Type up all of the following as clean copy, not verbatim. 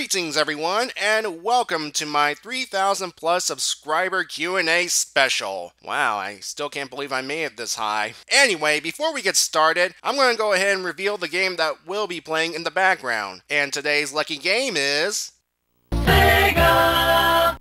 Greetings everyone, and welcome to my 3,000 plus subscriber Q&A special. Wow, I still can't believe I made it this high. Anyway, before we get started, I'm going to go ahead and reveal the game that we'll be playing in the background. And today's lucky game is... Mega!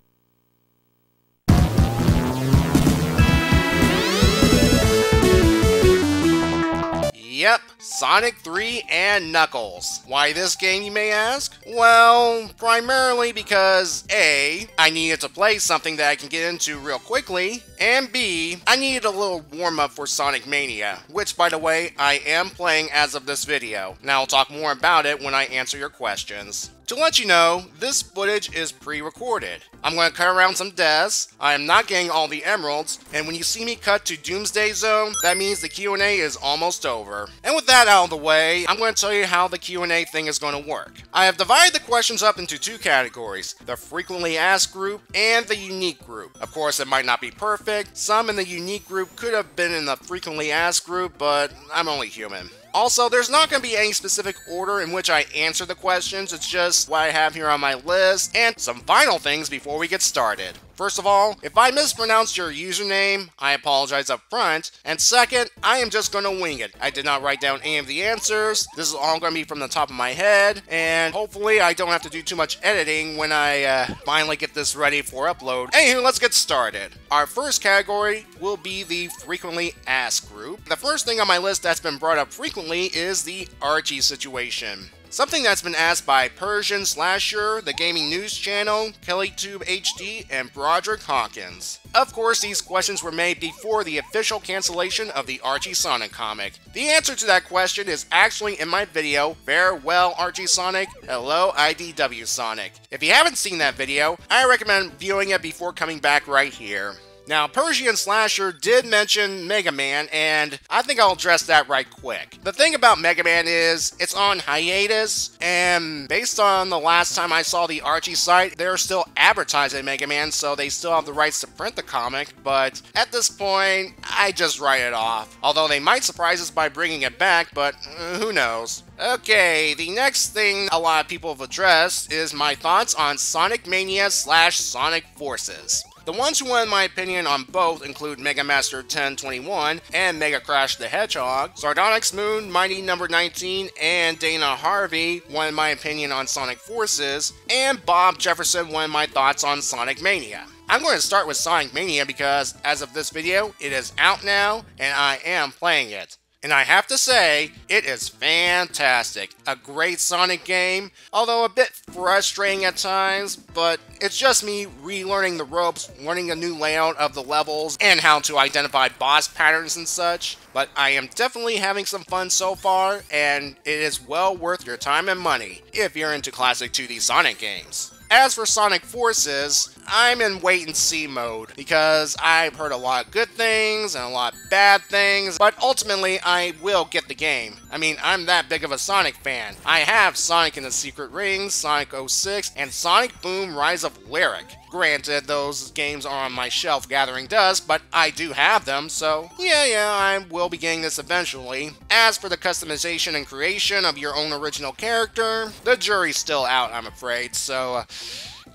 Yep, Sonic 3 and Knuckles. Why this game, you may ask? Well, primarily because A, I needed to play something that I can get into real quickly, and B, I needed a little warm-up for Sonic Mania, which, by the way, I am playing as of this video. Now I'll talk more about it when I answer your questions. To let you know, this footage is pre-recorded. I'm going to cut around some deaths, I am not getting all the emeralds, and when you see me cut to Doomsday Zone, that means the Q&A is almost over. And with that out of the way, I'm going to tell you how the Q&A thing is going to work. I have divided the questions up into two categories, the frequently asked group and the unique group. Of course, it might not be perfect, some in the unique group could have been in the frequently asked group, but I'm only human. Also, there's not going to be any specific order in which I answer the questions, it's just what I have here on my list, and some final things before we get started. First of all, if I mispronounced your username, I apologize up front, and second, I am just going to wing it. I did not write down any of the answers, this is all going to be from the top of my head, and hopefully I don't have to do too much editing when I finally get this ready for upload. Anywho, let's get started. Our first category will be the frequently asked group. The first thing on my list that's been brought up frequently is the Archie situation. Something that's been asked by Persian Slasher, the Gaming News Channel, KellyTube HD, and Broderick Hawkins. Of course, these questions were made before the official cancellation of the Archie Sonic comic. The answer to that question is actually in my video, Farewell Archie Sonic, Hello IDW Sonic. If you haven't seen that video, I recommend viewing it before coming back right here. Now, Persian Slasher did mention Megaman, and I think I'll address that right quick. The thing about Megaman is, it's on hiatus, and based on the last time I saw the Archie site, they're still advertising Megaman, so they still have the rights to print the comic, but at this point, I just write it off. Although they might surprise us by bringing it back, but who knows. Okay, the next thing a lot of people have addressed is my thoughts on Sonic Mania / Sonic Forces. The ones who wanted my opinion on both include Mega Master 1021 and Mega Crash the Hedgehog, Sardonyx Moon, Mighty Number 19, and Dana Harvey wanted my opinion on Sonic Forces, and Bob Jefferson wanted my thoughts on Sonic Mania. I'm going to start with Sonic Mania because, as of this video, it is out now, and I am playing it. And I have to say, it is fantastic. A great Sonic game, although a bit frustrating at times, but it's just me relearning the ropes, learning a new layout of the levels, and how to identify boss patterns and such. But I am definitely having some fun so far, and it is well worth your time and money, if you're into classic 2D Sonic games. As for Sonic Forces, I'm in wait-and-see mode, because I've heard a lot of good things and a lot of bad things, but ultimately I will get the game. I mean, I'm that big of a Sonic fan. I have Sonic and the Secret Rings, Sonic 06, and Sonic Boom Rise of Lyric. Granted, those games are on my shelf gathering dust, but I do have them, so yeah, I will be getting this eventually. As for the customization and creation of your own original character, the jury's still out, I'm afraid, so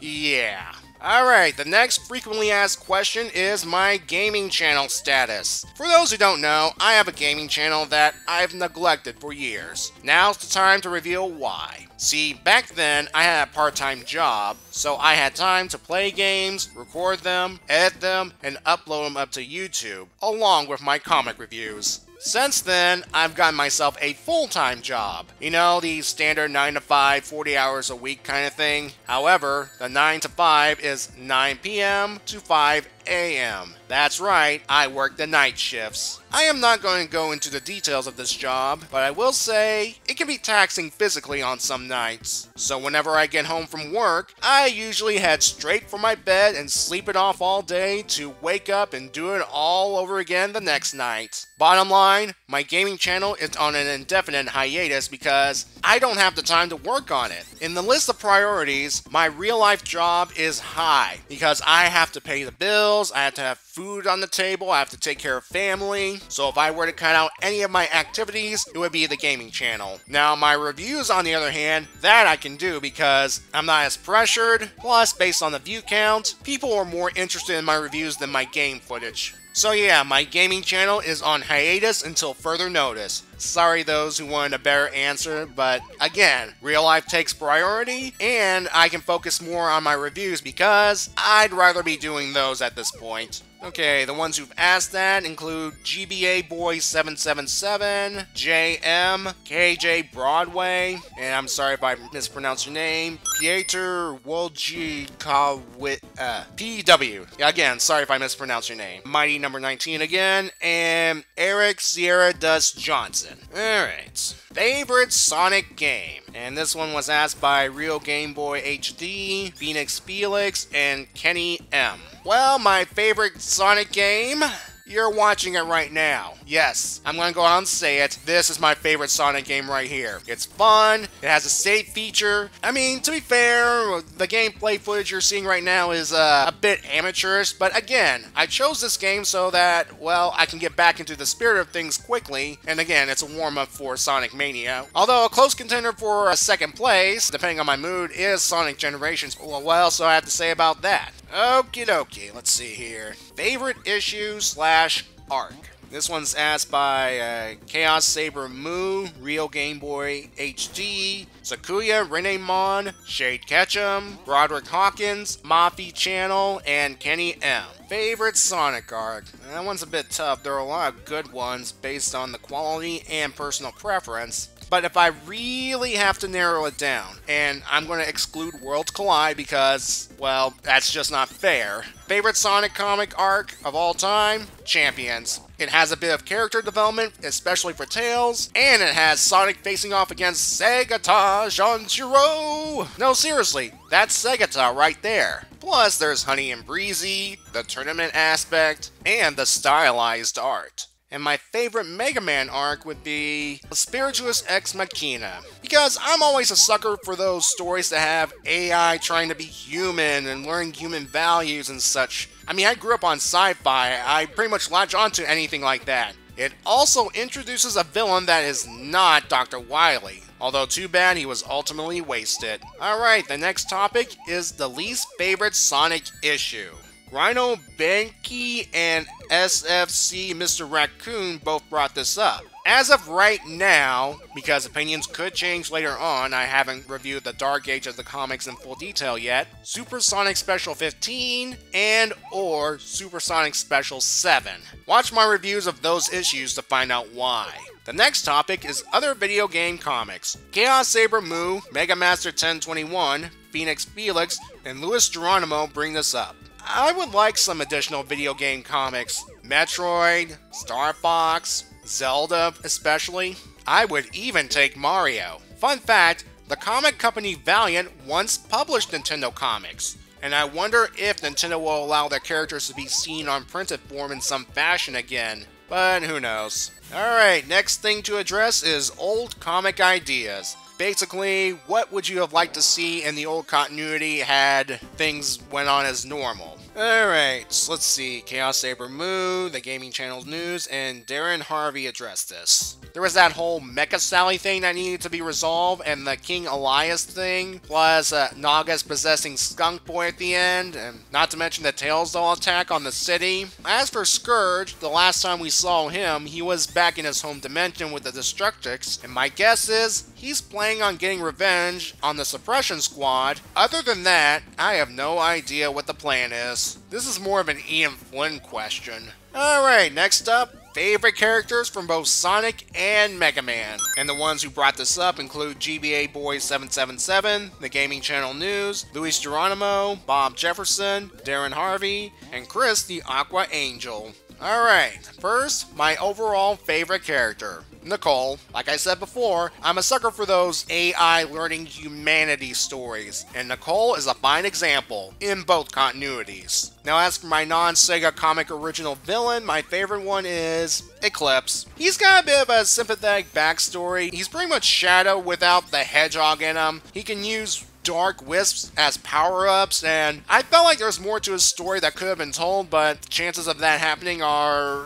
yeah. Alright, the next frequently asked question is my gaming channel status. For those who don't know, I have a gaming channel that I've neglected for years. Now's the time to reveal why. See, back then, I had a part-time job, so I had time to play games, record them, edit them, and upload them up to YouTube, along with my comic reviews. Since then, I've gotten myself a full-time job. You know, the standard 9 to 5, 40 hours a week kind of thing. However, the 9 to 5 is 9 p.m. to 5 a.m. That's right, I work the night shifts. I am not going to go into the details of this job, but I will say it can be taxing physically on some nights. So whenever I get home from work, I usually head straight for my bed and sleep it off all day to wake up and do it all over again the next night. Bottom line, my gaming channel is on an indefinite hiatus because I don't have the time to work on it. In the list of priorities, my real life job is high because I have to pay the bills, bills, I have to have food on the table, I have to take care of family. So if I were to cut out any of my activities, it would be the gaming channel. Now my reviews, on the other hand, that I can do because I'm not as pressured. Plus, based on the view count, people are more interested in my reviews than my game footage. So yeah, my gaming channel is on hiatus until further notice. Sorry those who wanted a better answer, but again, real life takes priority, and I can focus more on my reviews because I'd rather be doing those at this point. Okay, the ones who've asked that include GBA Boy 777, JM, KJ Broadway, and I'm sorry if I mispronounced your name, Pieter Wojcikowicz, PW. Again, sorry if I mispronounced your name. Mighty number 19 again, and Eric Sierra Dust Johnson. Alright. Favorite Sonic game? And this one was asked by Real Game Boy HD, Phoenix Felix, and Kenny M. Well, my favorite Sonic game? You're watching it right now. Yes, I'm gonna go out and say it. This is my favorite Sonic game right here. It's fun, it has a save feature. I mean, to be fair, the gameplay footage you're seeing right now is a bit amateurish, but again, I chose this game so that, well, I can get back into the spirit of things quickly, and again, it's a warm-up for Sonic Mania. Although a close contender for a second place, depending on my mood, is Sonic Generations. Well, what else do I have to say about that? Okie dokie, let's see here. Favorite issue / arc. This one's asked by Chaos Saber Moo, Real Game Boy HD, Sakuya Renemon, Shade Ketchum, Broderick Hawkins, Mafi Channel, and Kenny M. Favorite Sonic arc? That one's a bit tough. There are a lot of good ones based on the quality and personal preference. But if I really have to narrow it down, and I'm going to exclude Worlds Collide because, well, that's just not fair. Favorite Sonic comic arc of all time? Champions. It has a bit of character development, especially for Tails, and it has Sonic facing off against Segata Janshiro! No, seriously, that's Segata right there. Plus, there's Honey and Breezy, the tournament aspect, and the stylized art. And my favorite Mega Man arc would be Spiritus Ex Machina. Because I'm always a sucker for those stories that have AI trying to be human and learning human values and such. I mean, I grew up on sci-fi. I pretty much latch onto anything like that. It also introduces a villain that is not Dr. Wily. Although too bad he was ultimately wasted. Alright, the next topic is the least favorite Sonic issue. Rhino Benki and SFC Mr. Raccoon both brought this up. As of right now, because opinions could change later on, I haven't reviewed the Dark Age of the comics in full detail yet, Super Sonic Special 15 and or Super Sonic Special 7. Watch my reviews of those issues to find out why. The next topic is other video game comics. Chaos Saber Moo, Mega Master 1021, Phoenix Felix, and Louis Geronimo bring this up. I would like some additional video game comics. Metroid, Star Fox, Zelda especially. I would even take Mario. Fun fact, the comic company Valiant once published Nintendo comics. And I wonder if Nintendo will allow their characters to be seen on printed form in some fashion again. But who knows. Alright, next thing to address is old comic ideas. Basically, what would you have liked to see in the old continuity had things went on as normal? Alright, so let's see. Chaos Saber Moo, the Gaming Channel News, and Darren Harvey addressed this. There was that whole Mecha Sally thing that needed to be resolved, and the King Elias thing, plus Naga's possessing Skunk Boy at the end, and not to mention the Tails Doll attack on the city. As for Scourge, the last time we saw him, he was back in his home dimension with the Destructrix, and my guess is he's planning on getting revenge on the Suppression Squad. Other than that, I have no idea what the plan is. This is more of an Ian Flynn question. Alright, next up, favorite characters from both Sonic and Mega Man. And the ones who brought this up include GBA Boy 777, the Gaming Channel News, Luis Geronimo, Bob Jefferson, Darren Harvey, and Chris the Aqua Angel. Alright, first, my overall favorite character. Nicole. Like I said before, I'm a sucker for those AI learning humanity stories, and Nicole is a fine example in both continuities. Now as for my non-Sega comic original villain, my favorite one is Eclipse. He's got a bit of a sympathetic backstory. He's pretty much Shadow without the hedgehog in him. He can use dark wisps as power-ups, and I felt like there's more to his story that could have been told, but the chances of that happening are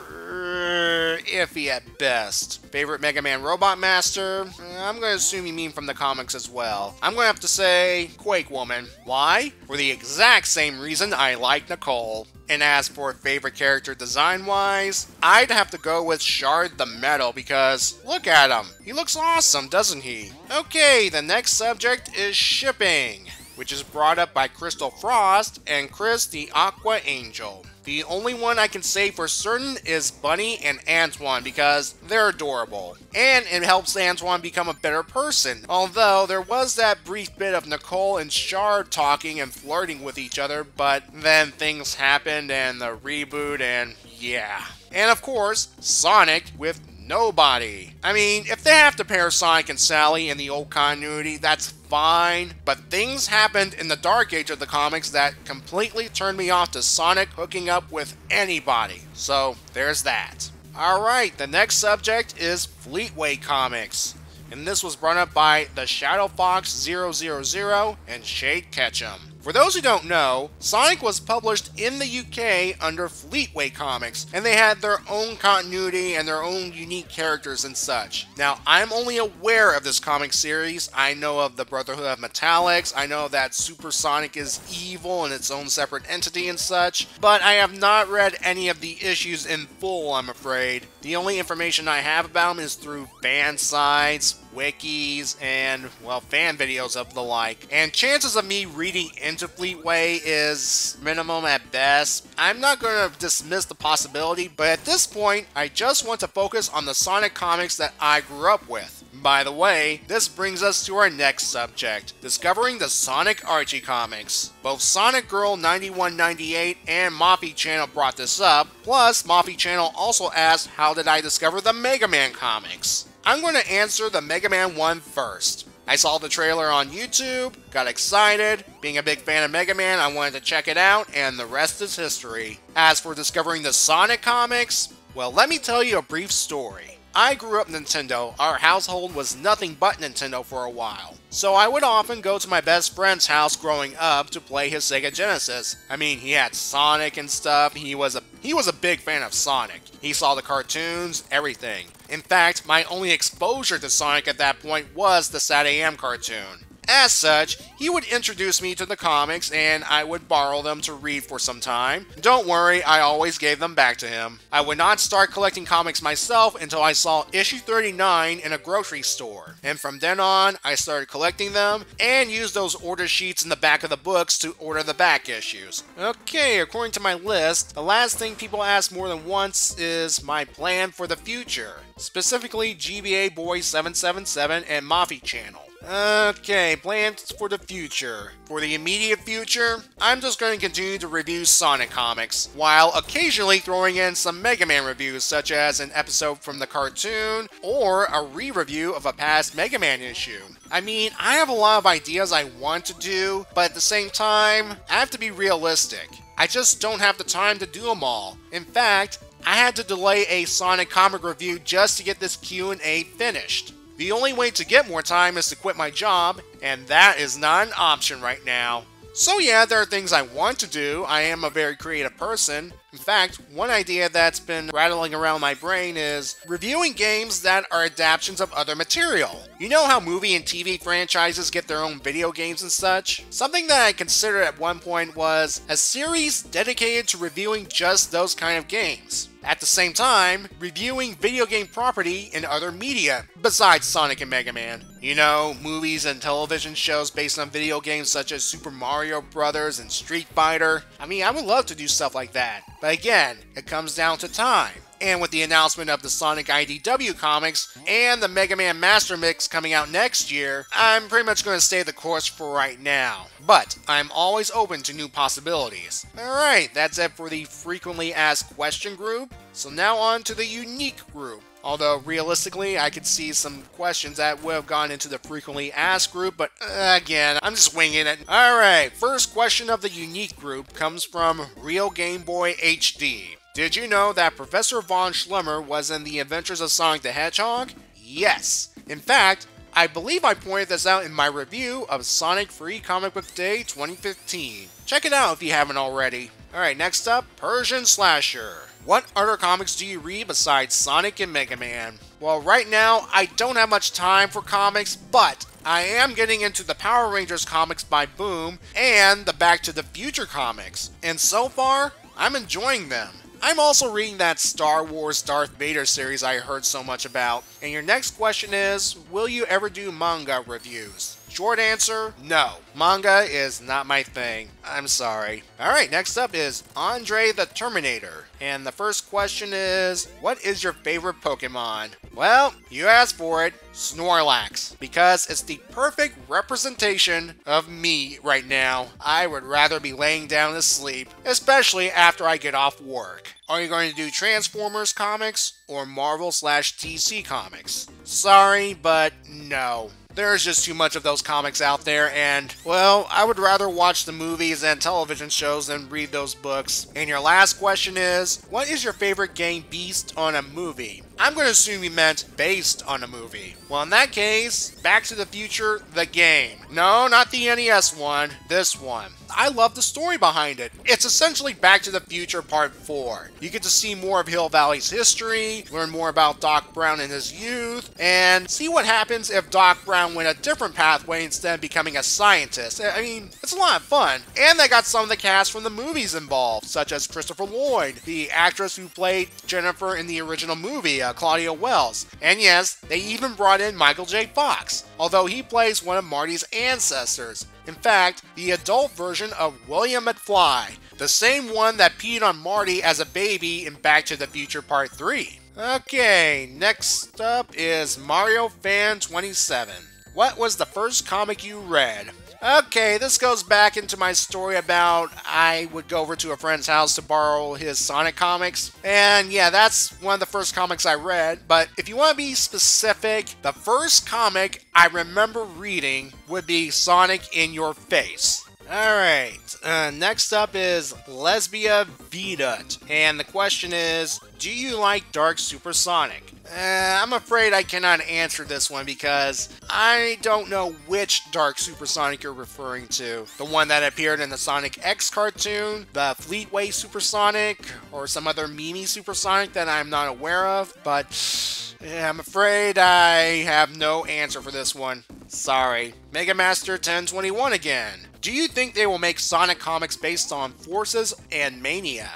iffy at best. Favorite Mega Man Robot Master? I'm going to assume you mean from the comics as well. I'm going to have to say Quake Woman. Why? For the exact same reason I like Nicole. And as for favorite character design-wise, I'd have to go with Shard the Metal because look at him. He looks awesome, doesn't he? Okay, the next subject is shipping, which is brought up by Crystal Frost and Chris the Aqua Angel. The only one I can say for certain is Bunny and Antoine because they're adorable. And it helps Antoine become a better person. Although there was that brief bit of Nicole and Shard talking and flirting with each other, but then things happened and the reboot and yeah. And of course, Sonic with nobody. I mean, if they have to pair Sonic and Sally in the old continuity, that's fine, but things happened in the Dark Age of the comics that completely turned me off to Sonic hooking up with anybody. So, there's that. Alright, the next subject is Fleetway Comics. And this was brought up by the Shadow Fox 000 and Shade Ketchum. For those who don't know, Sonic was published in the UK under Fleetway Comics, and they had their own continuity and their own unique characters and such. Now, I'm only aware of this comic series. I know of the Brotherhood of Metallics, I know that Super Sonic is evil and its own separate entity and such, but I have not read any of the issues in full, I'm afraid. The only information I have about them is through fan sites, wikis, and, well, fan videos of the like. And chances of me reading into Fleetway is minimum at best. I'm not going to dismiss the possibility, but at this point, I just want to focus on the Sonic comics that I grew up with. By the way, this brings us to our next subject, discovering the Sonic Archie comics. Both Sonic Girl 9198 and Moffy Channel brought this up, plus Moffy Channel also asked how did I discover the Mega Man comics. I'm going to answer the Mega Man one first. I saw the trailer on YouTube, got excited, being a big fan of Mega Man, I wanted to check it out, and the rest is history. As for discovering the Sonic comics, well, let me tell you a brief story. I grew up Nintendo. Our household was nothing but Nintendo for a while. So I would often go to my best friend's house growing up to play his Sega Genesis. I mean, he had Sonic and stuff. He was a big fan of Sonic. He saw the cartoons, everything. In fact, my only exposure to Sonic at that point was the Sat AM cartoon. As such, he would introduce me to the comics and I would borrow them to read for some time. Don't worry, I always gave them back to him. I would not start collecting comics myself until I saw issue 39 in a grocery store. And from then on, I started collecting them and used those order sheets in the back of the books to order the back issues. Okay, according to my list, the last thing people ask more than once is my plan for the future. Specifically, GBA Boy 777 and Moffy Channel. Okay, plans for the future. For the immediate future, I'm just going to continue to review Sonic comics, while occasionally throwing in some Mega Man reviews, such as an episode from the cartoon, or a re-review of a past Mega Man issue. I mean, I have a lot of ideas I want to do, but at the same time, I have to be realistic. I just don't have the time to do them all. In fact, I had to delay a Sonic comic review just to get this Q&A finished. The only way to get more time is to quit my job, and that is not an option right now. So yeah, there are things I want to do. I am a very creative person. In fact, one idea that's been rattling around my brain is reviewing games that are adaptations of other material. You know how movie and TV franchises get their own video games and such? Something that I considered at one point was a series dedicated to reviewing just those kind of games. At the same time, reviewing video game property in other media, besides Sonic and Mega Man. You know, movies and television shows based on video games such as Super Mario Bros. And Street Fighter. I mean, I would love to do stuff like that. But again, it comes down to time. And with the announcement of the Sonic IDW comics and the Mega Man Master Mix coming out next year, I'm pretty much going to stay the course for right now. But I'm always open to new possibilities. Alright, that's it for the frequently asked question group. So now on to the unique group. Although realistically, I could see some questions that would have gone into the frequently asked group, but again, I'm just winging it. Alright, first question of the unique group comes from Real Game Boy HD. Did you know that Professor Von Schlemmer was in the Adventures of Sonic the Hedgehog? Yes. In fact, I believe I pointed this out in my review of Sonic Free Comic Book Day 2015. Check it out if you haven't already. Alright, next up, Persian Slasher. What other comics do you read besides Sonic and Mega Man? Well, right now, I don't have much time for comics, but I am getting into the Power Rangers comics by Boom and the Back to the Future comics, and so far, I'm enjoying them. I'm also reading that Star Wars Darth Vader series I heard so much about. And your next question is, will you ever do manga reviews? Short answer, no. Manga is not my thing. I'm sorry. Alright, next up is Andre the Terminator. And the first question is, what is your favorite Pokemon? Well, you asked for it, Snorlax. Because it's the perfect representation of me right now. I would rather be laying down asleep, especially after I get off work. Are you going to do Transformers comics or Marvel/DC comics? Sorry, but no. There's just too much of those comics out there, and, well, I would rather watch the movies and television shows than read those books. And your last question is, what is your favorite game based on a movie? I'm going to assume you meant based on a movie. Well, in that case, Back to the Future, the game. No, not the NES one, this one. I love the story behind it. It's essentially Back to the Future Part 4. You get to see more of Hill Valley's history, learn more about Doc Brown in his youth, and see what happens if Doc Brown went a different pathway instead of becoming a scientist. I mean, it's a lot of fun. And they got some of the cast from the movies involved, such as Christopher Lloyd, the actress who played Jennifer in the original movie, Claudia Wells. And yes, they even brought in Michael J. Fox, although he plays one of Marty's ancestors. In fact, the adult version of William McFly, the same one that peed on Marty as a baby in Back to the Future Part 3. Okay, next up is Mario Fan 27. What was the first comic you read? Okay, this goes back into my story about I would go over to a friend's house to borrow his Sonic comics. And yeah, that's one of the first comics I read. But if you want to be specific, the first comic I remember reading would be Sonic in Your Face. Alright, next up is Lesbia Vedut. And the question is, do you like Dark Supersonic? I'm afraid I cannot answer this one because I don't know which Dark Supersonic you're referring to. The one that appeared in the Sonic X cartoon, the Fleetway Supersonic, or some other Mimi Supersonic that I'm not aware of, but yeah, I'm afraid I have no answer for this one. Sorry. Mega Master 1021 again. Do you think they will make Sonic comics based on Forces and Mania?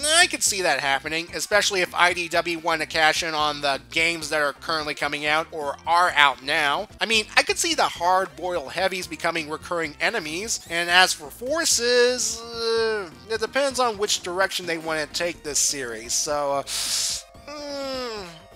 I could see that happening, especially if IDW want to cash in on the games that are currently coming out or are out now. I mean, I could see the hard-boiled heavies becoming recurring enemies, and as for Forces, it depends on which direction they want to take this series, so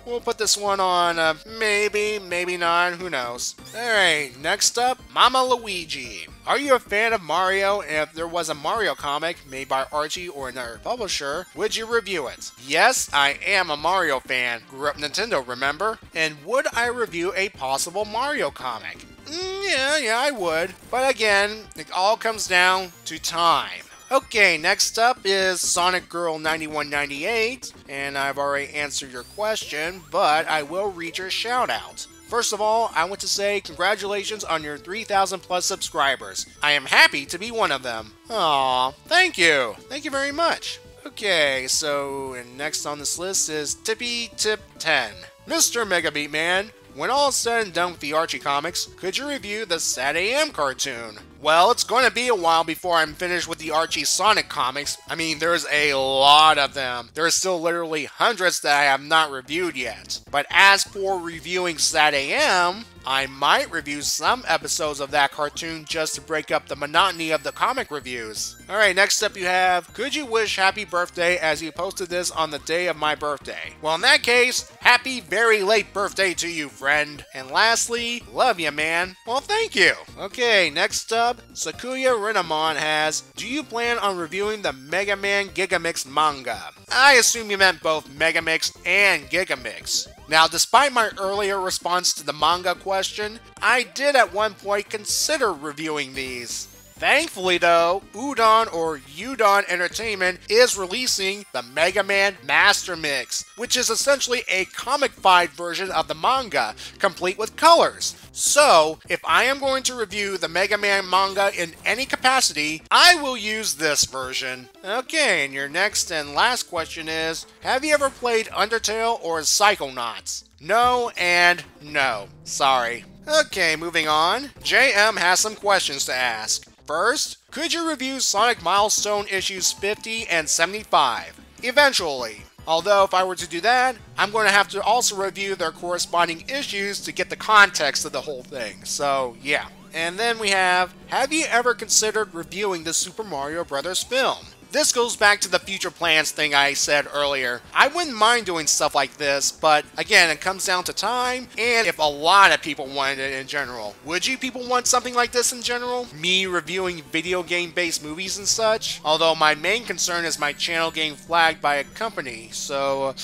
we'll put this one on maybe, maybe not, who knows. Alright, next up, Mama Luigi. Are you a fan of Mario? And if there was a Mario comic made by Archie or another publisher, would you review it? Yes, I am a Mario fan. Grew up Nintendo, remember? And would I review a possible Mario comic? Yeah, I would. But again, it all comes down to time. Okay, next up is Sonic Girl 9198, and I've already answered your question, but I will read your shout out. First of all, I want to say congratulations on your 3,000 plus subscribers. I am happy to be one of them. Aw, thank you. Thank you very much. Okay, so and next on this list is Tippy Tip 10. Mr. Megabeatman, when all is said and done with the Archie comics, could you review the Sad AM cartoon? Well, it's going to be a while before I'm finished with the Archie Sonic comics. I mean, there's a lot of them. There's still literally hundreds that I have not reviewed yet. But as for reviewing Sad AM, I might review some episodes of that cartoon just to break up the monotony of the comic reviews. Alright, next up you have, could you wish happy birthday as you posted this on the day of my birthday? Well, in that case, happy very late birthday to you, friend. And lastly, love ya, man. Well, thank you. Okay, next up, Sakuya Renamon has, do you plan on reviewing the Mega Man Gigamix manga? I assume you meant both Megamix and Gigamix. Now, despite my earlier response to the manga question, I did at one point consider reviewing these. Thankfully though, Udon or Udon Entertainment is releasing the Mega Man Master Mix, which is essentially a comic-fied version of the manga, complete with colors. So, if I am going to review the Mega Man manga in any capacity, I will use this version. Okay, and your next and last question is, have you ever played Undertale or Psychonauts? No and no. Sorry. Okay, moving on. JM has some questions to ask. First, could you review Sonic Milestone issues 50 and 75? Eventually. Although, if I were to do that, I'm going to have to also review their corresponding issues to get the context of the whole thing. So, yeah. And then we have you ever considered reviewing the Super Mario Bros. Film? This goes back to the future plans thing I said earlier. I wouldn't mind doing stuff like this, but again, it comes down to time, and if a lot of people wanted it in general. Would you people want something like this in general? Me reviewing video game-based movies and such? Although my main concern is my channel getting flagged by a company, so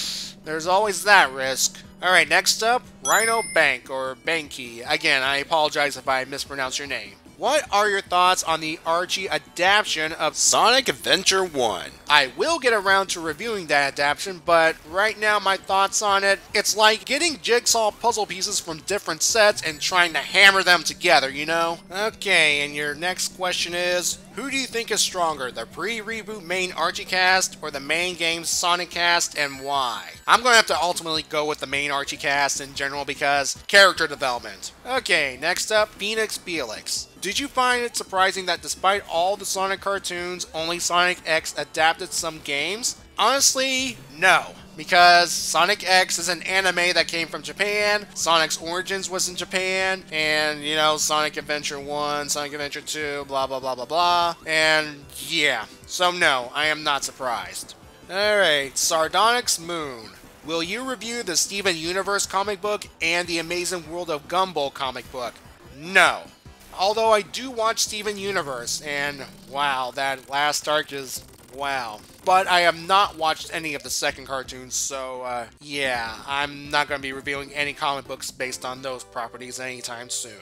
there's always that risk. Alright, next up, Rhino Bank, or Banky. Again, I apologize if I mispronounce your name. What are your thoughts on the Archie adaptation of Sonic Adventure 1? I will get around to reviewing that adaptation, but right now my thoughts on it, it's like getting jigsaw puzzle pieces from different sets and trying to hammer them together, you know? Okay, and your next question is, who do you think is stronger, the pre-reboot main Archie cast or the main game's Sonic cast, and why? I'm going to have to ultimately go with the main Archie cast in general because character development. Okay, next up, Phoenix Felix. Did you find it surprising that despite all the Sonic cartoons, only Sonic X adapted some games? Honestly, no. Because Sonic X is an anime that came from Japan, Sonic's origins was in Japan, and, you know, Sonic Adventure 1, Sonic Adventure 2, blah blah blah blah blah, and yeah. So no, I am not surprised. Alright, Sardonyx Moon. Will you review the Steven Universe comic book and the Amazing World of Gumball comic book? No. Although I do watch Steven Universe, and wow, that last arc is wow. But I have not watched any of the second cartoons, so yeah, I'm not going to be reviewing any comic books based on those properties anytime soon.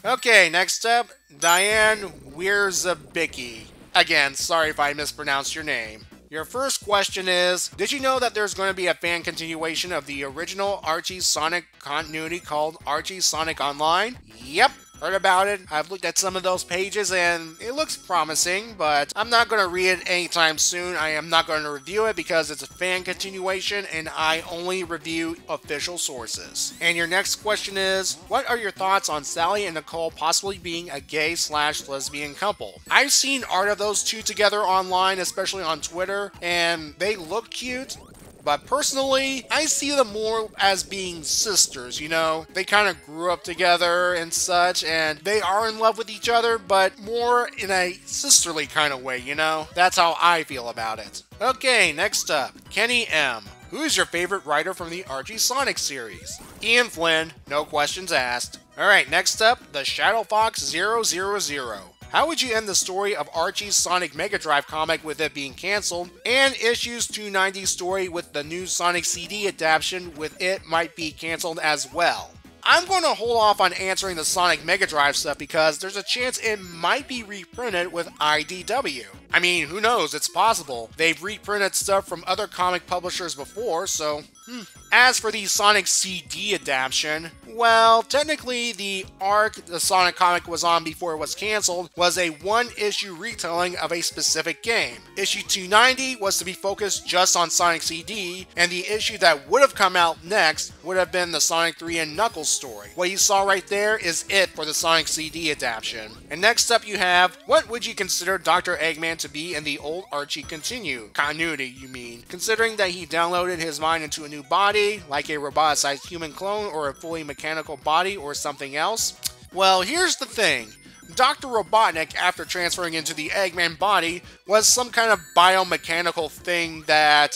Okay, next up, Diane Wierzbicki. Again, sorry if I mispronounced your name. Your first question is, did you know that there's going to be a fan continuation of the original Archie Sonic continuity called Archie Sonic Online? Yep. Heard about it. I've looked at some of those pages and it looks promising, but I'm not going to read it anytime soon. I am not going to review it because it's a fan continuation and I only review official sources. And your next question is, what are your thoughts on Sally and Nicole possibly being a gay/lesbian couple? I've seen art of those two together online, especially on Twitter, and they look cute. But personally, I see them more as being sisters, you know? They kind of grew up together and such, and they are in love with each other, but more in a sisterly kind of way, you know? That's how I feel about it. Okay, next up, Kenny M. Who is your favorite writer from the Archie Sonic series? Ian Flynn, no questions asked. Alright, next up, the Shadow Fox 000. How would you end the story of Archie's Sonic Mega Drive comic with it being cancelled, and Issues 290's story with the new Sonic CD adaptation with it might be cancelled as well? I'm going to hold off on answering the Sonic Mega Drive stuff because there's a chance it might be reprinted with IDW. I mean, who knows, it's possible. They've reprinted stuff from other comic publishers before, so As for the Sonic CD adaptation, well, technically the arc the Sonic comic was on before it was cancelled was a one-issue retelling of a specific game. Issue 290 was to be focused just on Sonic CD, and the issue that would have come out next would have been the Sonic 3 and Knuckles story. What you saw right there is it for the Sonic CD adaptation. And next up you have, what would you consider Dr. Eggman to be in the old Archie continuity, you mean, considering that he downloaded his mind into a new body, like a roboticized human clone or a fully mechanical body or something else? Well, here's the thing. Dr. Robotnik, after transferring into the Eggman body, was some kind of biomechanical thing that,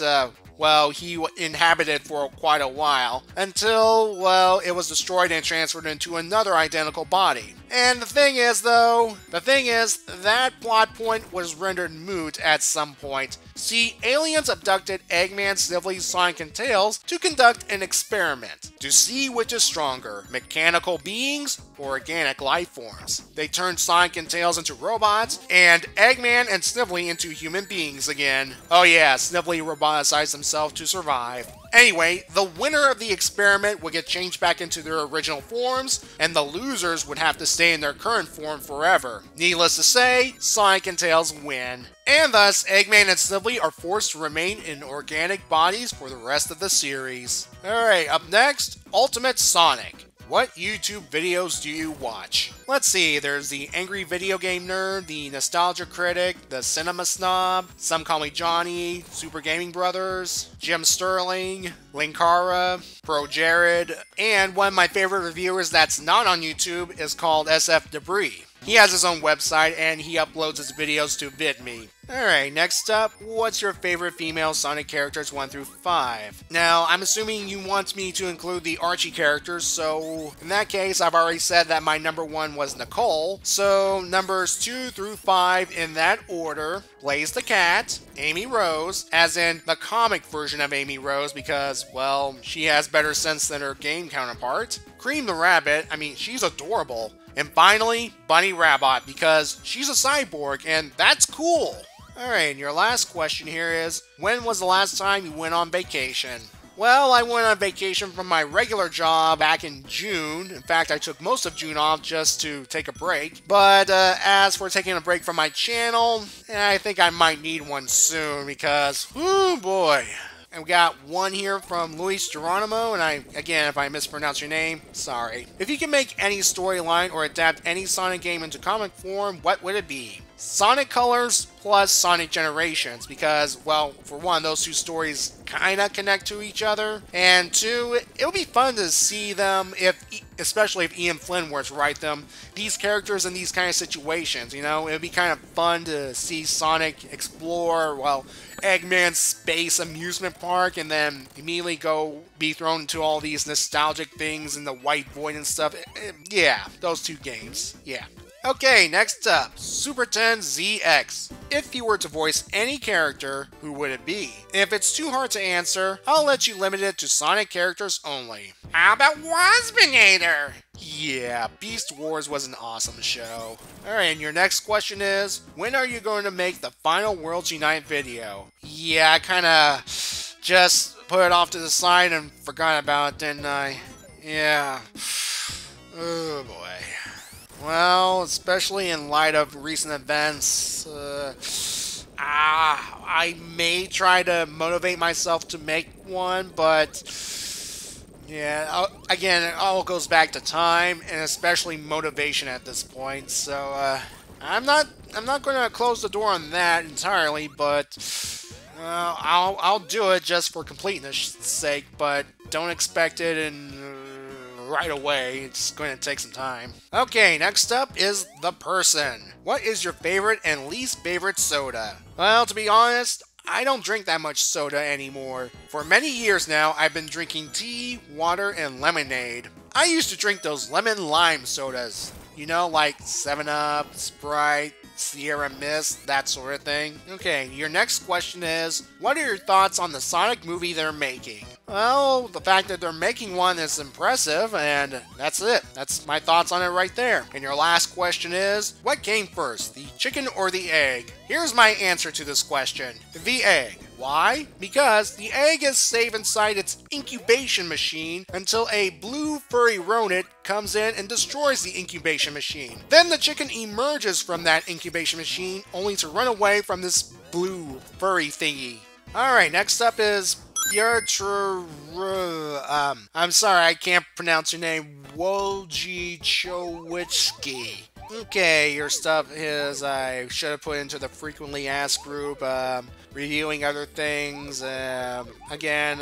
well, he inhabited for quite a while, until, well, it was destroyed and transferred into another identical body. And the thing is, that plot point was rendered moot at some point. See, aliens abducted Eggman, Snively, Sonic, and Tails to conduct an experiment to see which is stronger, mechanical beings or organic life forms. They turned Sonic and Tails into robots, and Eggman and Snively into human beings again. Oh yeah, Snively roboticized himself to survive. Anyway, the winner of the experiment would get changed back into their original forms, and the losers would have to stay in their current form forever. Needless to say, Sonic and Tails win. And thus, Eggman and Snivelly are forced to remain in organic bodies for the rest of the series. Alright, up next, Ultimate Sonic. What YouTube videos do you watch? Let's see, there's the Angry Video Game Nerd, the Nostalgia Critic, the Cinema Snob, Some Call Me Johnny, Super Gaming Brothers, Jim Sterling, Linkara, Pro Jared, and one of my favorite reviewers that's not on YouTube is called SF Debris. He has his own website and he uploads his videos to VidMe. Alright, next up, what's your favorite female Sonic characters 1 through 5? Now, I'm assuming you want me to include the Archie characters, so in that case, I've already said that my number 1 was Nicole. So, numbers 2 through 5 in that order: Blaze the Cat, Amy Rose, as in the comic version of Amy Rose because, well, she has better sense than her game counterpart. Cream the Rabbit, I mean, she's adorable. And finally, Bunny Rabbit, because she's a cyborg, and that's cool! Alright, and your last question here is, when was the last time you went on vacation? Well, I went on vacation from my regular job back in June. In fact, I took most of June off just to take a break. But as for taking a break from my channel, I think I might need one soon because, whoo boy. And we got one here from Luis Geronimo, and again, if I mispronounce your name, sorry. If you can make any storyline or adapt any Sonic game into comic form, what would it be? Sonic Colors plus Sonic Generations, because, well, for one, those two stories kinda connect to each other, and two, it would be fun to see them, especially if Ian Flynn were to write them, these characters in these kind of situations, you know? It would be kind of fun to see Sonic explore, well, Eggman's space amusement park, and then immediately be thrown into all these nostalgic things in the white void and stuff. Yeah, those two games. Yeah. Okay, next up, Super 10 ZX. If you were to voice any character, who would it be? If it's too hard to answer, I'll let you limit it to Sonic characters only. How about Waspinator? Yeah, Beast Wars was an awesome show. Alright, and your next question is, when are you going to make the final Worlds Unite video? Yeah, I kinda just put it off to the side and forgot about it, didn't I? Yeah. Oh boy. Well, especially in light of recent events, I may try to motivate myself to make one, but yeah, again, it all goes back to time and especially motivation at this point. So I'm not going to close the door on that entirely, but I'll do it just for completeness' sake. But don't expect it in right away. It's going to take some time. Okay, next up is The Person. What is your favorite and least favorite soda? Well, to be honest, I don't drink that much soda anymore. For many years now, I've been drinking tea, water, and lemonade. I used to drink those lemon lime sodas. You know, like 7-Up, Sprite, Sierra Mist, that sort of thing. Okay, your next question is, what are your thoughts on the Sonic movie they're making? Well, the fact that they're making one is impressive, and that's it. That's my thoughts on it right there. And your last question is, what came first, the chicken or the egg? Here's my answer to this question. The egg. Why? Because the egg is safe inside its incubation machine until a blue furry rodent comes in and destroys the incubation machine. Then the chicken emerges from that incubation machine only to run away from this blue furry thingy. Alright, next up is I'm sorry, I can't pronounce your name. Wojciechowski. Okay, your stuff is, I should have put into the frequently asked group, reviewing other things. Again,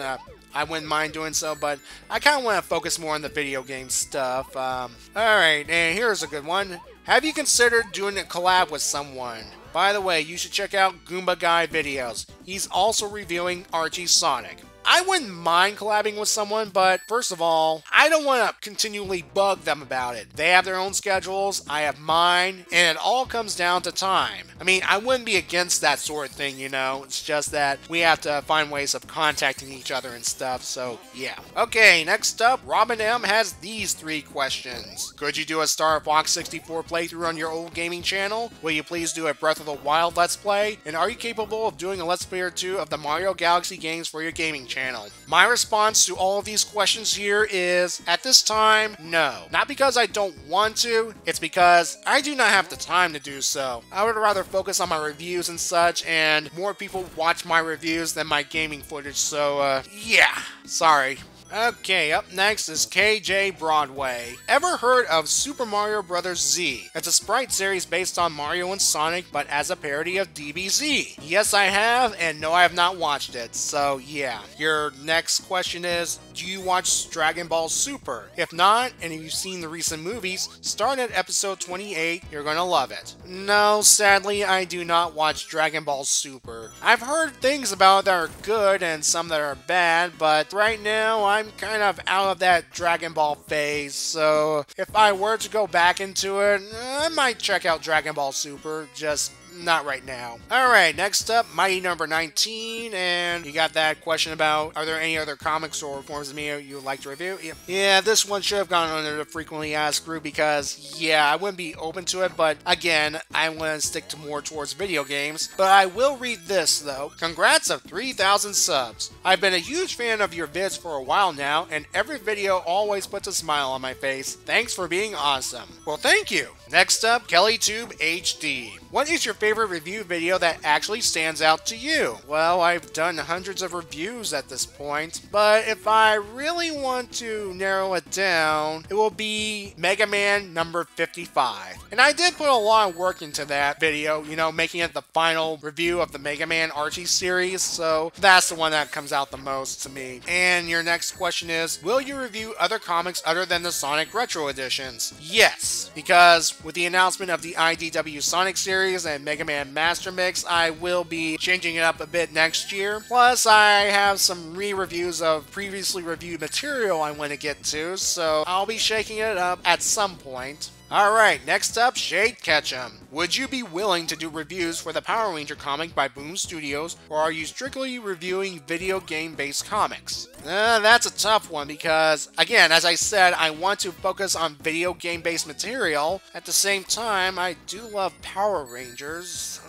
I wouldn't mind doing so, but I kind of want to focus more on the video game stuff. Alright, and here's a good one. Have you considered doing a collab with someone? By the way, you should check out Goomba Guy videos. He's also reviewing Archie Sonic. I wouldn't mind collabing with someone, but first of all, I don't want to continually bug them about it. They have their own schedules, I have mine, and it all comes down to time. I mean, I wouldn't be against that sort of thing, you know, it's just that we have to find ways of contacting each other and stuff, so yeah. Okay, next up, Robin M has these 3 questions. Could you do a Star Fox 64 playthrough on your old gaming channel? Will you please do a Breath of the Wild Let's Play? And are you capable of doing a Let's Play or 2 of the Mario Galaxy games for your gaming channel? channel? My response to all of these questions here is, at this time, no. Not because I don't want to, it's because I do not have the time to do so. I would rather focus on my reviews and such, and more people watch my reviews than my gaming footage, so yeah, sorry. Okay, up next is KJ Broadway. Ever heard of Super Mario Bros. Z? It's a sprite series based on Mario and Sonic, but as a parody of DBZ. Yes, I have, and no, I have not watched it, so yeah. Your next question is, do you watch Dragon Ball Super? If not, and if you've seen the recent movies, start at episode 28, you're gonna love it. No, sadly, I do not watch Dragon Ball Super. I've heard things about it that are good and some that are bad, but right now, I'm kind of out of that Dragon Ball phase, so if I were to go back into it, I might check out Dragon Ball Super, just not right now. Alright, next up, Mighty number 19, and you got that question about, are there any other comics or forms of media you would like to review? Yeah, this one should have gone under the frequently asked group because, yeah, I wouldn't be open to it, but again, I'm going to stick to more towards video games. But I will read this, though. Congrats of 3,000 subs. I've been a huge fan of your vids for a while now, and every video always puts a smile on my face. Thanks for being awesome. Well, thank you. Next up, KellyTube HD. What is your favorite review video that actually stands out to you? Well, I've done hundreds of reviews at this point, but if I really want to narrow it down, it will be Megaman number 55. And I did put a lot of work into that video, you know, making it the final review of the Mega Man Archie series, so that's the one that comes out the most to me. And your next question is, will you review other comics other than the Sonic Retro Editions? Yes, because with the announcement of the IDW Sonic series and Mega Man Master Mix, I will be changing it up a bit next year. Plus, I have some re-reviews of previously reviewed material I want to get to, so I'll be shaking it up at some point. Alright, next up, Shade Ketchum. Would you be willing to do reviews for the Power Ranger comic by Boom Studios, or are you strictly reviewing video game-based comics? That's a tough one because, again, as I said, I want to focus on video game-based material. At the same time, I do love Power Rangers.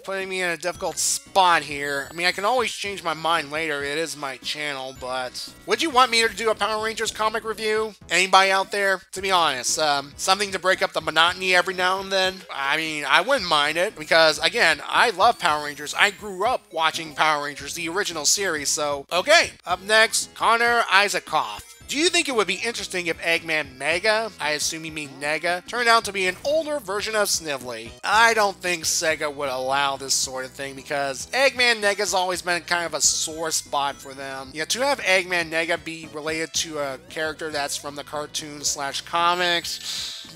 Putting me in a difficult spot here. I mean, I can always change my mind later. It is my channel, but would you want me to do a Power Rangers comic review? Anybody out there? To be honest, something to break up the monotony every now and then. I mean, I wouldn't mind it because, again, I love Power Rangers. I grew up watching Power Rangers, the original series, so okay. Up next, Connor Isaacoff. Do you think it would be interesting if Eggman Mega, I assume you mean Nega, turned out to be an older version of Snively? I don't think Sega would allow this sort of thing because Eggman Nega's always been kind of a sore spot for them. Yeah, to have Eggman Nega be related to a character that's from the cartoon/comics,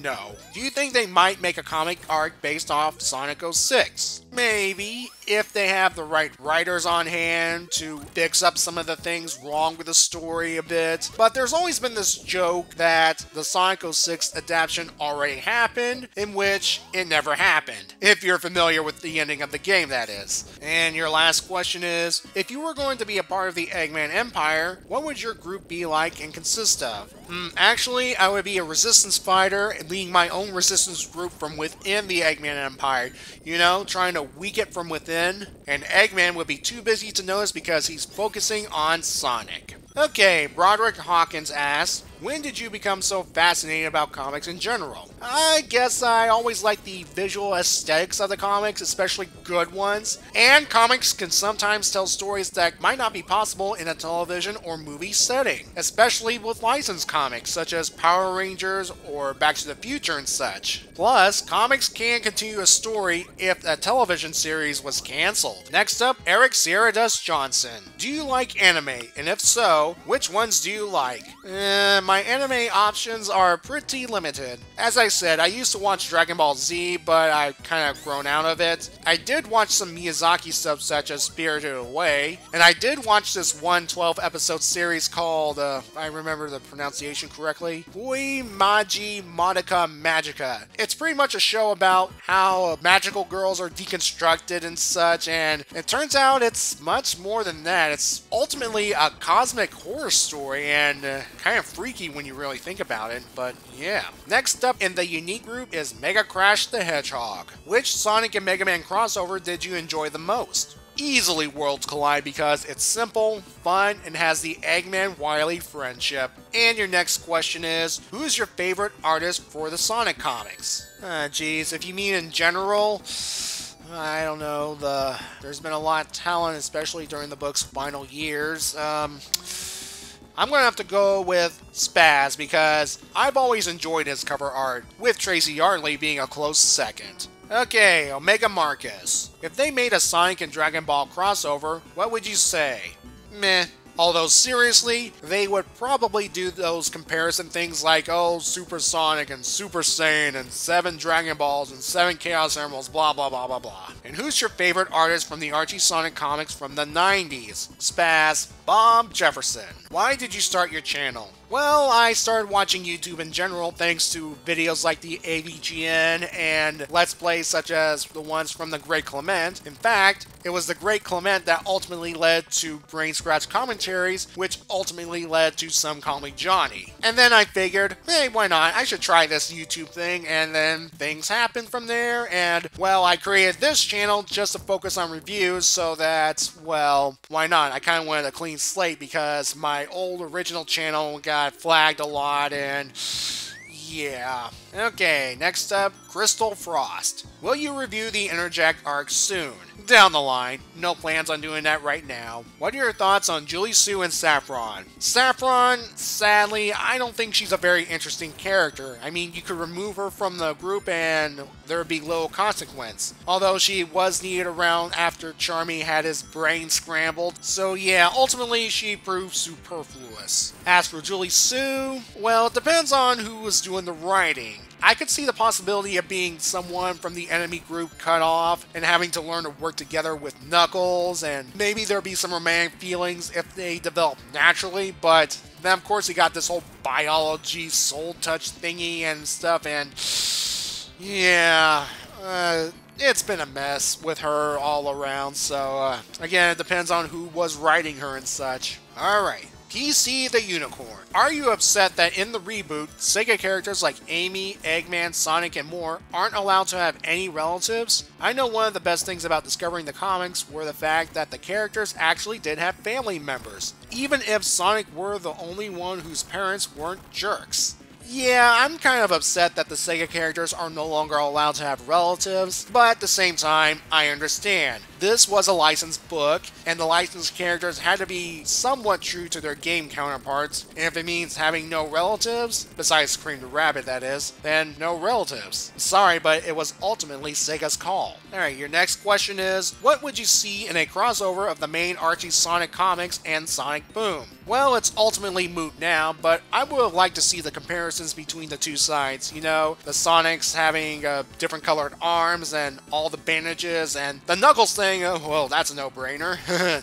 no. Do you think they might make a comic arc based off Sonic 06? Maybe, if they have the right writers on hand to fix up some of the things wrong with the story a bit. But there's always been this joke that the Sonic 06 adaptation already happened, in which it never happened. If you're familiar with the ending of the game, that is. And your last question is, if you were going to be a part of the Eggman Empire, what would your group be like and consist of? Actually, I would be a resistance fighter, leading my own resistance group from within the Eggman Empire. You know, trying to weaken it from within. And Eggman would be too busy to notice because he's focusing on Sonic. Okay, Broderick Hawkins asks, when did you become so fascinated about comics in general? I guess I always like the visual aesthetics of the comics, especially good ones. And comics can sometimes tell stories that might not be possible in a television or movie setting, especially with licensed comics such as Power Rangers or Back to the Future and such. Plus, comics can continue a story if a television series was cancelled. Next up, Eric Sierra Dust Johnson. Do you like anime? And if so, which ones do you like? My anime options are pretty limited. As I said, I used to watch Dragon Ball Z, but I've kind of grown out of it. I did watch some Miyazaki stuff such as Spirited Away, and I did watch this one 12-episode series called, I remember the pronunciation correctly, Ui Magi Madoka Magica. It's pretty much a show about how magical girls are deconstructed and such, and it turns out it's much more than that. It's ultimately a cosmic horror story and kind of freaky when you really think about it, but yeah. Next up in the unique group is Mega Crash the Hedgehog. Which Sonic and Mega Man crossover did you enjoy the most? easily worlds collide because it's simple, fun, and has the Eggman-Wily friendship. And your next question is, who's your favorite artist for the Sonic comics? Geez, if you mean in general, I don't know, there's been a lot of talent, especially during the book's final years. I'm going to have to go with Spaz because I've always enjoyed his cover art, with Tracy Yardley being a close second. Okay, Omega Marcus. If they made a Sonic and Dragon Ball crossover, what would you say? Meh. Although seriously, they would probably do those comparison things like, oh, Super Sonic and Super Saiyan and 7 Dragon Balls and 7 Chaos Emeralds, blah blah blah blah blah. And who's your favorite artist from the Archie Sonic comics from the 90s? Spaz, Bob Jefferson. Why did you start your channel? Well, I started watching YouTube in general thanks to videos like the AVGN and Let's Plays such as the ones from the Great Clement. In fact, it was the Great Clement that ultimately led to Brain Scratch commentaries, which ultimately led to Some Call Me Johnny. And then I figured, hey, why not? I should try this YouTube thing, and then things happened from there, and, well, I created this channel just to focus on reviews so that, well, why not? I kind of wanted a clean slate because my old original channel got flagged a lot, and yeah. Okay, next up, Crystal Frost. Will you review the Interject arc soon? Down the line. No plans on doing that right now. What are your thoughts on Julie Sue and Saffron? Saffron, sadly, I don't think she's a very interesting character. I mean, you could remove her from the group and there would be little consequence. Although she was needed around after Charmy had his brain scrambled. So yeah, ultimately she proved superfluous. As for Julie Sue, well, it depends on who was doing the writing. I could see the possibility of being someone from the enemy group cut off and having to learn to work together with Knuckles, and maybe there'd be some romantic feelings if they develop naturally, but then of course you got this whole biology soul touch thingy and stuff, and yeah, it's been a mess with her all around, so again, it depends on who was writing her and such. Alright. PC the Unicorn. Are you upset that in the reboot, Sega characters like Amy, Eggman, Sonic, and more aren't allowed to have any relatives? I know one of the best things about discovering the comics were the fact that the characters actually did have family members, even if Sonic were the only one whose parents weren't jerks. Yeah, I'm kind of upset that the Sega characters are no longer allowed to have relatives, but at the same time, I understand. This was a licensed book, and the licensed characters had to be somewhat true to their game counterparts, and if it means having no relatives, besides Cream the Rabbit that is, then no relatives. Sorry, but it was ultimately Sega's call. Alright, your next question is, what would you see in a crossover of the main Archie Sonic comics and Sonic Boom? Well, it's ultimately moot now, but I would have liked to see the comparisons between the two sides. You know, the Sonics having different colored arms and all the bandages, and the Knuckles thing, well, that's a no-brainer.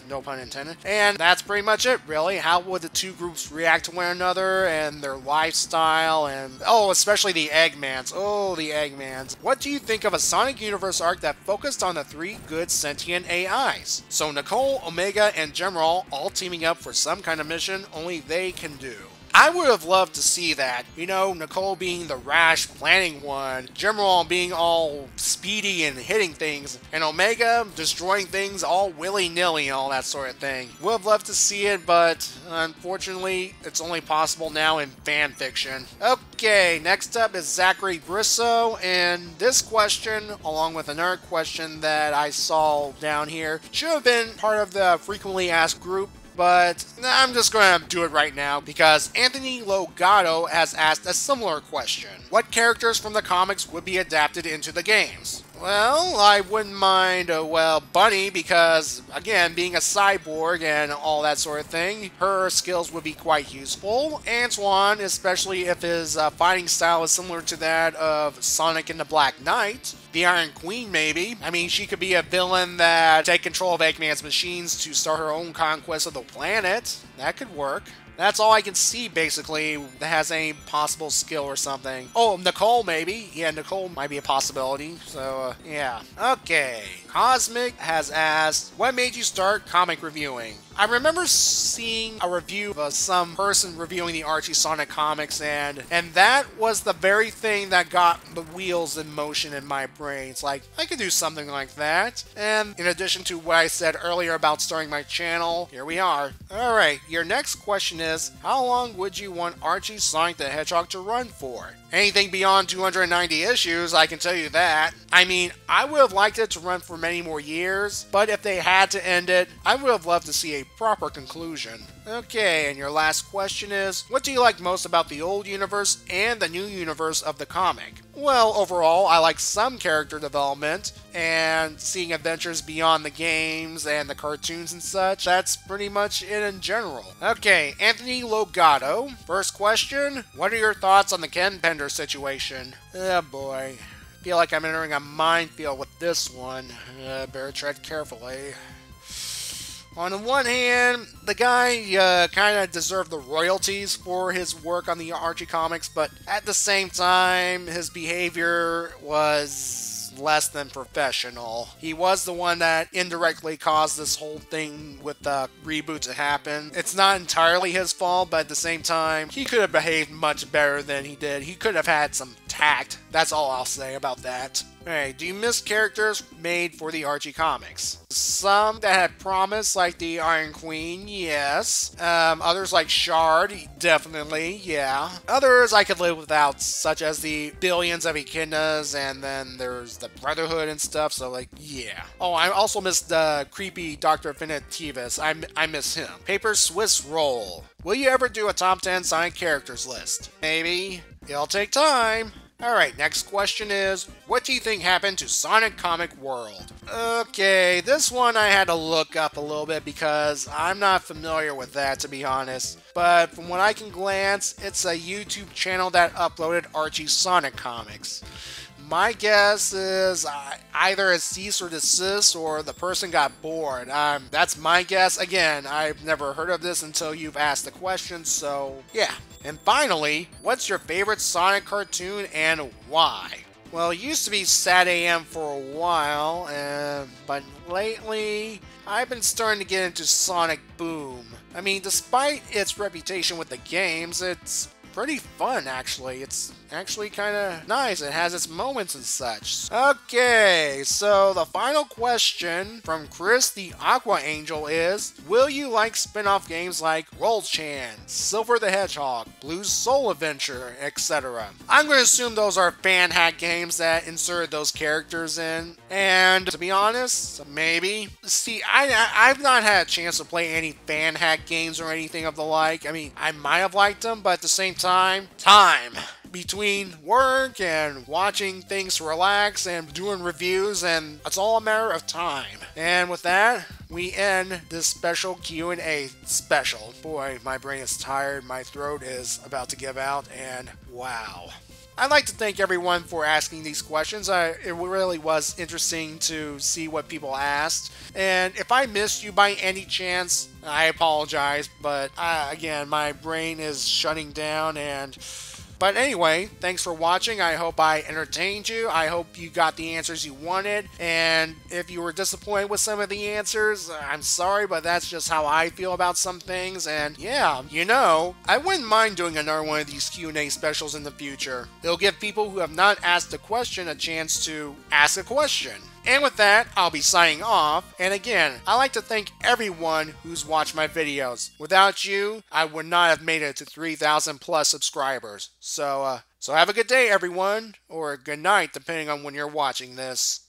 No pun intended. And that's pretty much it, really. How would the two groups react to one another and their lifestyle, and oh, especially the Eggmans. Oh, the Eggmans. What do you think of a Sonic Universe arc that focused on the 3 good sentient AIs? So Nicole, Omega, and Gemerald all teaming up for some kind of mission only they can do. I would have loved to see that. You know, Nicole being the rash planning one, Gemerald being all speedy and hitting things, and Omega destroying things all willy-nilly and all that sort of thing. Would have loved to see it, but unfortunately, it's only possible now in fan fiction. Okay, next up is Zachary Brisso, and this question, along with another question that I saw down here, should have been part of the frequently asked group, but I'm just going to do it right now because Anthony Logato has asked a similar question. What characters from the comics would be adapted into the games? Well, I wouldn't mind, well, Bunny, because, again, being a cyborg and all that sort of thing, her skills would be quite useful. Antoine, especially if his fighting style is similar to that of Sonic and the Black Knight. The Iron Queen, maybe. I mean, she could be a villain that take control of Eggman's machines to start her own conquest of the planet. That could work. That's all I can see, basically, that has any possible skill or something. Oh, Nicole, maybe. Yeah, Nicole might be a possibility. So, yeah. Okay. Cosmic has asked, what made you start comic reviewing? I remember seeing a review of some person reviewing the Archie Sonic comics, and that was the very thing that got the wheels in motion in my brain. It's like, I could do something like that. And in addition to what I said earlier about starting my channel, here we are. Alright, your next question is, how long would you want Archie Sonic the Hedgehog to run for? Anything beyond 290 issues, I can tell you that. I mean, I would have liked it to run for many more years, but if they had to end it, I would have loved to see a proper conclusion. Okay, and your last question is, what do you like most about the old universe and the new universe of the comic? Well, overall, I like some character development, and seeing adventures beyond the games and the cartoons and such. That's pretty much it in general. Okay, Anthony Logato. First question, what are your thoughts on the Ken Pender situation? Oh boy. I feel like I'm entering a minefield with this one. Better tread carefully. On the one hand, the guy kind of deserved the royalties for his work on the Archie comics, but at the same time, his behavior was less than professional. He was the one that indirectly caused this whole thing with the reboot to happen. It's not entirely his fault, but at the same time, he could have behaved much better than he did. He could have had some tact. That's all I'll say about that. Alright, do you miss characters made for the Archie comics? Some that had promise, like the Iron Queen, yes. Others like Shard, definitely, yeah. Others I could live without, such as the billions of echidnas, and then there's the Brotherhood and stuff, so like, yeah. Oh, I also miss the creepy Dr. Finitivis. I miss him. Paper Swiss Roll. Will you ever do a top 10 Sonic characters list? Maybe. It'll take time. Alright, next question is, what do you think happened to Sonic Comic World? Okay, this one I had to look up a little bit because I'm not familiar with that, to be honest. But from what I can glance, it's a YouTube channel that uploaded Archie Sonic comics. My guess is either a cease or desist or the person got bored. That's my guess. Again, I've never heard of this until you've asked the question, so yeah. And finally, what's your favorite Sonic cartoon and why? Well, it used to be Sad AM for a while, but lately, I've been starting to get into Sonic Boom. I mean, despite its reputation with the games, it's pretty fun, actually. It's actually kind of nice. It has its moments and such. Okay, so the final question from Chris the Aqua Angel is, will you like spin-off games like Roll Chan, Silver the Hedgehog, Blue's Soul Adventure, etc.? I'm going to assume those are fan hack games that inserted those characters in, and to be honest, maybe. See, I've not had a chance to play any fan hack games or anything of the like. I mean, I might have liked them, but at the same time, between work and watching things to relax and doing reviews, and it's all a matter of time. And with that, we end this special Q&A special. Boy, my brain is tired, my throat is about to give out, and wow. I'd like to thank everyone for asking these questions. It really was interesting to see what people asked. And if I missed you by any chance, I apologize. But again, my brain is shutting down. But anyway, thanks for watching. I hope I entertained you. I hope you got the answers you wanted. And if you were disappointed with some of the answers, I'm sorry, but that's just how I feel about some things. And yeah, you know, I wouldn't mind doing another one of these Q&A specials in the future. It'll give people who have not asked a question a chance to ask a question. And with that, I'll be signing off. And again, I'd like to thank everyone who's watched my videos. Without you, I would not have made it to 3,000 plus subscribers. So have a good day, everyone, or a good night, depending on when you're watching this.